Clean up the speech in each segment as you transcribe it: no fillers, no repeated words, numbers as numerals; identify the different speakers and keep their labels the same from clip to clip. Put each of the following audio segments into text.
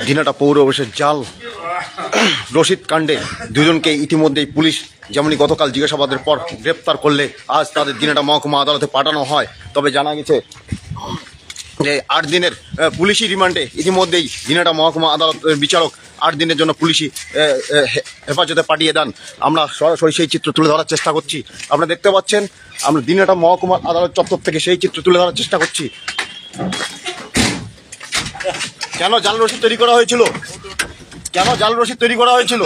Speaker 1: দিনাটা পৌর অবশ্যই জাল রশিদ কাণ্ডে দুজনকে ইতিমধ্যেই পুলিশ যেমনই গতকাল জিজ্ঞাসাবাদের পর গ্রেপ্তার করলে আজ তাদের দিনাটা মহকুমা আদালতে পাঠানো হয়। তবে জানা গেছে যে 8 দিনের পুলিশি রিমান্ডে ইতিমধ্যেই দিনাটা মহকুমা আদালতের বিচারক 8 দিনের জন্য পুলিশি হেফাজতে পাঠিয়ে দেন। আমরা সরাসরি সেই চিত্র তুলে ধরার চেষ্টা করছি। আপনারা দেখতে পাচ্ছেন আমরা দিনাটা মহকুমা আদালত চত্বর থেকে সেই চিত্র তুলে ধরার চেষ্টা করছি। কেন জাল রশিদ তৈরি করা হয়েছিল? কেন জাল রশিদ তৈরি করা হয়েছিল?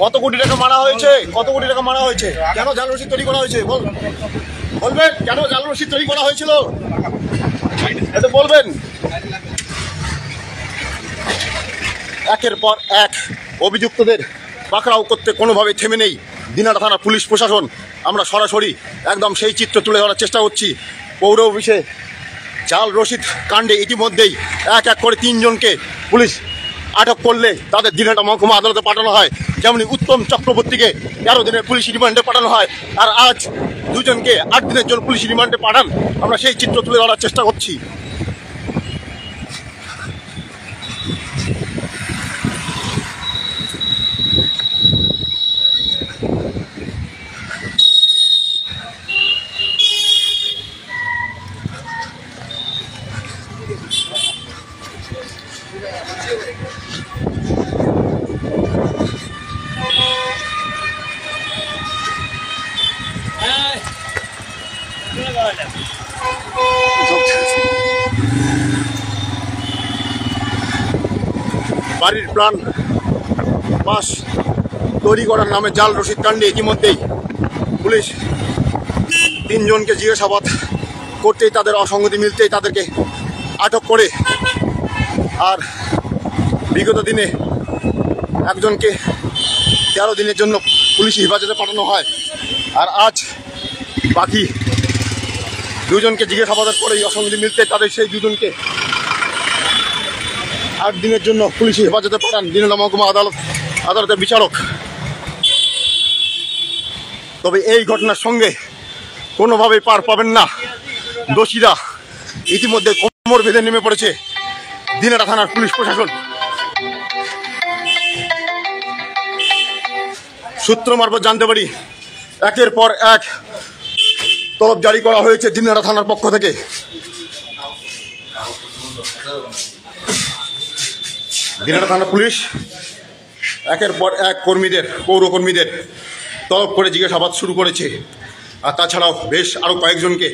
Speaker 1: কত কোটি টাকা মারা হয়েছে? কত কোটি টাকা মারা হয়েছে? কেন জাল রশিদ তৈরি করা হয়েছে বলবেন? কেন জাল রশিদ তৈরি করা হয়েছিল এটা বলবেন। একের পর এক অভিযুক্তদের পাকড়াও করতে কোনোভাবে থেমে নেই দিনাটা থানার পুলিশ প্রশাসন। আমরা সরাসরি একদম সেই চিত্র তুলে ধরার চেষ্টা করছি। পৌর অফিসে জাল রশিদ কাণ্ডে ইতিমধ্যেই এক এক করে 3 জনকে পুলিশ আটক করলে তাদের দিনাটা মহকুমা আদালতে পাঠানো হয়। যেমনি উত্তম চক্রবর্তীকে 13 দিনের পুলিশ রিমান্ডে পাঠানো হয়, আর আজ 2 জনকে 8 দিনের জন্য পুলিশ রিমান্ডে পাঠান। আমরা সেই চিত্র তুলে ধরার চেষ্টা করছি। বাড়ির প্ল্যান পাস তৈরি করার নামে জাল রশিদ কাণ্ডে ইতিমধ্যেই পুলিশ 3 জনকে জিজ্ঞাসাবাদ করতেই তাদের অসঙ্গতি মিলতেই তাদেরকে আটক করে, আর বিগত দিনে একজনকে 13 দিনের জন্য পুলিশি হেফাজতে পাঠানো হয়, আর আজ বাকি 2 জনকে জিজ্ঞাসাবাদের পরেই অসঙ্গতি মিলতে তাদের সেই 2 জনকে 8 দিনের জন্য পুলিশি হেফাজতে পাঠান দিনাটা মহকুমা আদালতের বিচারক। তবে এই ঘটনার সঙ্গে কোনোভাবেই পার পাবেন না দোষীরা। ইতিমধ্যে কোমর বেঁধে নেমে পড়েছে দিনাটা থানার পুলিশ প্রশাসন। সূত্র মারফত জানতে পারি একের পর এক তলব জারি করা হয়েছে দিনাটা থানার পক্ষ থেকে। দিনাটা থানা পুলিশ একের পর এক পৌর কর্মীদের তলব করে জিজ্ঞাসাবাদ শুরু করেছে, আর তাছাড়াও বেশ আরও কয়েকজনকে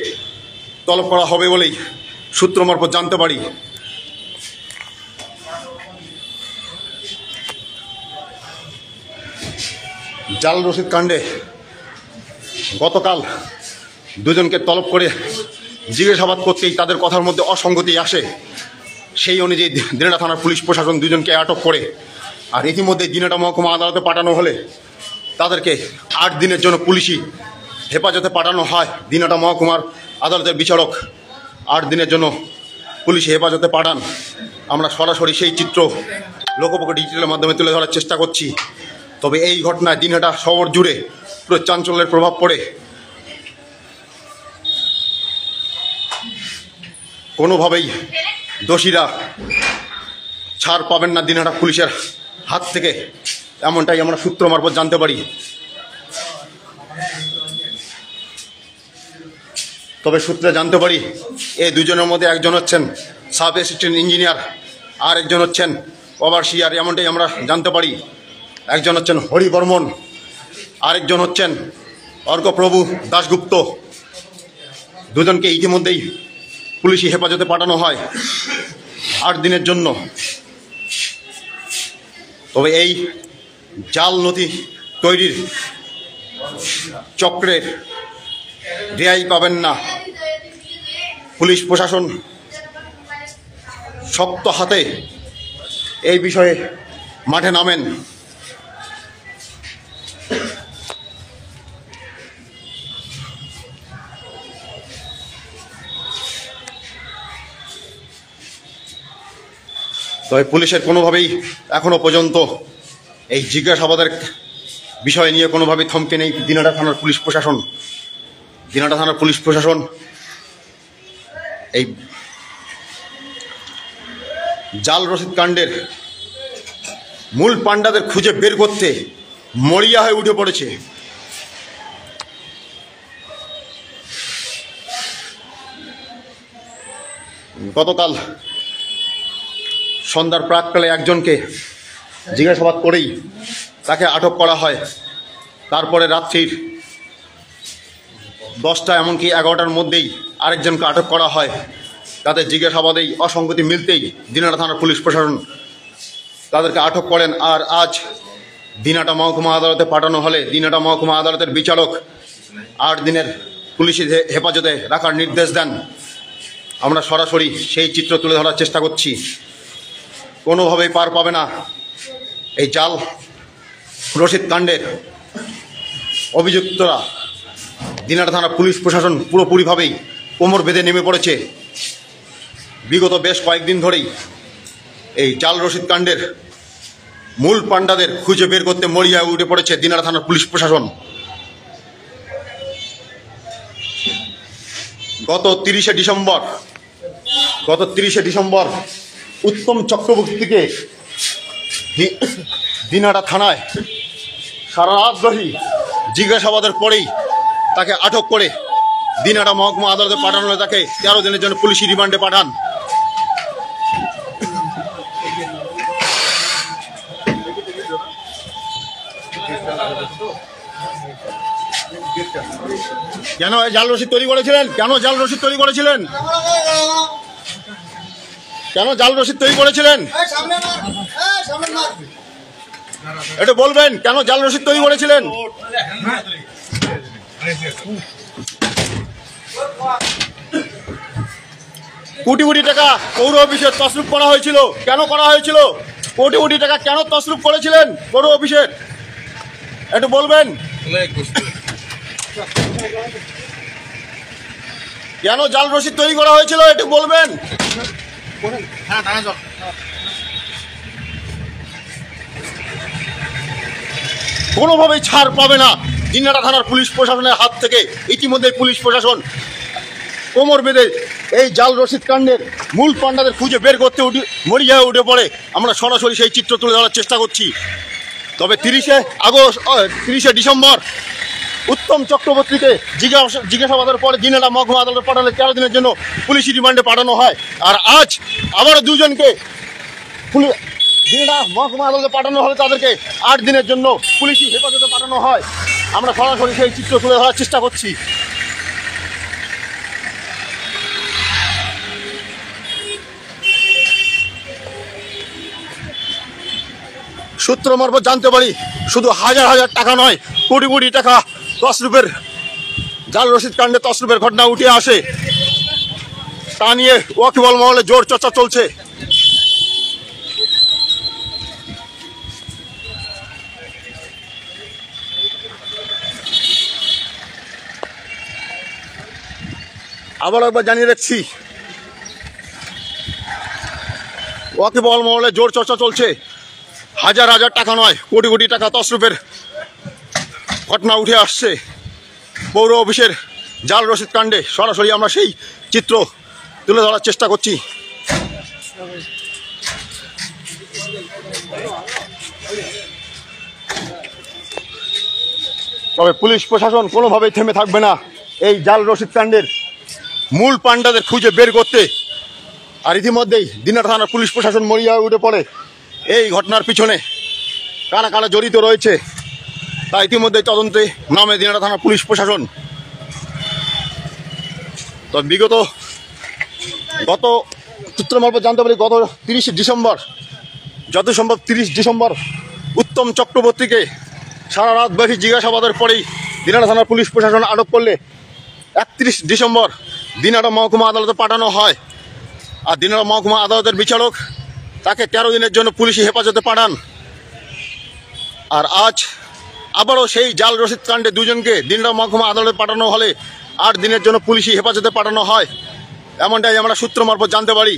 Speaker 1: তলব করা হবে বলেই সূত্র মারফত জানতে পারি। জাল রশিদ কাণ্ডে গতকাল 2 জনকে তলব করে জিজ্ঞাসাবাদ করতেই তাদের কথার মধ্যে অসঙ্গতি আসে। সেই অনুযায়ী দিনাটা থানার পুলিশ প্রশাসন 2 জনকে আটক করে, আর ইতিমধ্যে দিনাটা মহকুমা আদালতে পাঠানো হলে তাদেরকে 8 দিনের জন্য পুলিশি হেফাজতে পাঠানো হয়। দিনাটা মহকুমার আদালতের বিচারক 8 দিনের জন্য পুলিশি হেফাজতে পাঠান। আমরা সরাসরি সেই চিত্র লোকপক্ষ ডিজিটালের মাধ্যমে তুলে ধরার চেষ্টা করছি। তবে এই ঘটনায় দিনহাটা শহর জুড়ে পুরো চাঞ্চল্যের প্রভাব পড়ে। কোনোভাবেই দোষীরা ছাড় পাবেন না দিনহাটা পুলিশের হাত থেকে, এমনটাই আমরা সূত্র মারফত জানতে পারি। তবে সূত্রে জানতে পারি এই 2 জনের মধ্যে একজন হচ্ছেন সাব অ্যাসিস্ট্যান্ট ইঞ্জিনিয়ার, আর একজন হচ্ছেন ওভারসিয়ার, এমনটাই আমরা জানতে পারি। একজন হচ্ছেন হরি বর্মন, আরেকজন হচ্ছেন অর্ঘপ্রভু দাশগুপ্ত। 2 জনকে ইতিমধ্যেই পুলিশি হেফাজতে পাঠানো হয় 8 দিনের জন্য। তবে এই জাল নথি তৈরির চক্রের রেহাই পাবেন না পুলিশ প্রশাসন। শক্ত হাতে এই বিষয়ে মাঠে নামেন। তবে পুলিশের কোনোভাবেই এখনো পর্যন্ত এই জিজ্ঞাসাবাদের বিষয় নিয়ে কোনোভাবেই থমকে নেই দিনহাটা থানার পুলিশ প্রশাসন। দিনহাটা থানার পুলিশ প্রশাসন এই জাল রসিদ কাণ্ডের মূল পাণ্ডাদের খুঁজে বের করতে মরিয়া হয়ে উঠে পড়েছে। গতকাল সন্ধ্যার প্রাককালে একজনকে জিজ্ঞাসাবাদ করেই তাকে আটক করা হয়। তারপরে রাত্রির 10টা এমনকি 11টার মধ্যেই আরেকজনকে আটক করা হয়। তাদের জিজ্ঞাসাবাদেই অসঙ্গতি মিলতেই দিনাটা থানার পুলিশ প্রশাসন তাদেরকে আটক করেন। আর আজ দিনাটা মহকুমা আদালতে পাঠানো হলে দিনাটা মহকুমা আদালতের বিচারক 8 দিনের পুলিশি হেফাজতে রাখার নির্দেশ দেন। আমরা সরাসরি সেই চিত্র তুলে ধরার চেষ্টা করছি। কোনোভাবেই পার পাবে না এই জাল রসিদ কাণ্ডের অভিযুক্তরা। দিনাটা থানা পুলিশ প্রশাসন পুরোপুরিভাবেই কোমর বেঁধে নেমে পড়েছে। বিগত বেশ কয়েকদিন ধরেই এই জাল রসিদ কাণ্ডের মূল পাণ্ডাদের খুঁজে বের করতে মরিয়া উঠে পড়েছে দিনাটা থানার পুলিশ প্রশাসন। গত 30শে ডিসেম্বর উত্তম চক্রবর্তীকে দিনাটা থানায় সারা রাতব্যাপী জিজ্ঞাসাবাদের পরেই তাকে আটক করে দিনাটা মহকুমা আদালতে পাঠানো হলে তাকে 13 দিনের জন্য পুলিশি রিমান্ডে পাঠান। কেন জাল রসিদ তৈরি করেছিলেন? এটা বলবেন, কেন জাল রসিদ তৈরি করেছিলেন? কোটি কোটি টাকা পৌর অফিসের তছরূপ করা হয়েছিল। কেন করা হয়েছিল? কোটি কোটি টাকা কেন তছরূপ করেছিলেন পৌর অফিসের? একটু বলবেন, কেন জাল রসিদ তৈরি করা হয়েছিল? একটু বলবেন। কোনোভাবেই ছাড় পাবে না দিনাটা থানার পুলিশ প্রশাসনের হাত থেকে। ইতিমধ্যে পুলিশ প্রশাসন কোমর বেঁধে এই জাল রসিদ কাণ্ডের মূল পাণ্ডাদের খুঁজে বের করতে মরিয়া উঠে পড়ে। আমরা সরাসরি সেই চিত্র তুলে ধরার চেষ্টা করছি। তবে 30শে ডিসেম্বর উত্তম চক্রবর্তীকে জিজ্ঞাসাবাদের পরে দিনাটা মহকুমা আদালতে পাঠালে 13 দিনের জন্য পুলিশি রিমান্ডে পাঠানো হয়। আর আজ আবারও 2জনকে দিনাটা মহকুমা আদালতে পাঠানো হলে তাদেরকে 8 দিনের জন্য পুলিশি হেফাজতে পাঠানো হয়। আমরা সরাসরি সেই চিত্র তুলে ধরার চেষ্টা করছি। সূত্র মারফত জানতে পারি শুধু হাজার হাজার টাকা নয়, কোটি কোটি টাকা তছরূপের জাল রসিদ কাণ্ডে তছরূপের ঘটনা উঠে আসে। তা নিয়ে ওয়াকিবল মহলে জোর চর্চা চলছে। আবার একবার জানিয়ে রাখছি, ওয়াকিবল মহলে জোর চর্চা চলছে। হাজার হাজার টাকা নয়, কোটি কোটি টাকা তছরূপের ঘটনা উঠে আসছে পৌর অফিসের জাল রসিদ কাণ্ডে। সরাসরি আমরা সেই চিত্র তুলে ধরার চেষ্টা করছি। তবে পুলিশ প্রশাসন কোনোভাবেই থেমে থাকবে না এই জাল রসিদ কাণ্ডের মূল পাণ্ডাদের খুঁজে বের করতে। আর ইতিমধ্যেই দিনাটা থানার পুলিশ প্রশাসন মরিয়া উঠে পড়ে এই ঘটনার পিছনে কারা কারা জড়িত রয়েছে তা ইতিমধ্যেই তদন্তে নামে দিনাটা থানার পুলিশ প্রশাসন। তো গত সূত্র মারফত জানতে পারি গত 30 ডিসেম্বর, যত সম্ভব 30 ডিসেম্বর উত্তম চক্রবর্তীকে সারা রাত ব্যাপী জিজ্ঞাসাবাদের পরেই দিনাটা থানার পুলিশ প্রশাসন আটক করলে 31 ডিসেম্বর দিনাটা মহকুমা আদালতে পাঠানো হয়। আর দিনাটা মহকুমা আদালতের বিচারক তাকে 13 দিনের জন্য পুলিশি হেফাজতে পাঠান। আর আজ আবারও সেই জাল রসিদ কাণ্ডে 2জনকে দিনাটা মহকুমা আদালতে পাঠানো হলে 8 দিনের জন্য পুলিশি হেফাজতে পাঠানো হয়। এমনটাই আমরা সূত্র মারফত জানতে পারি।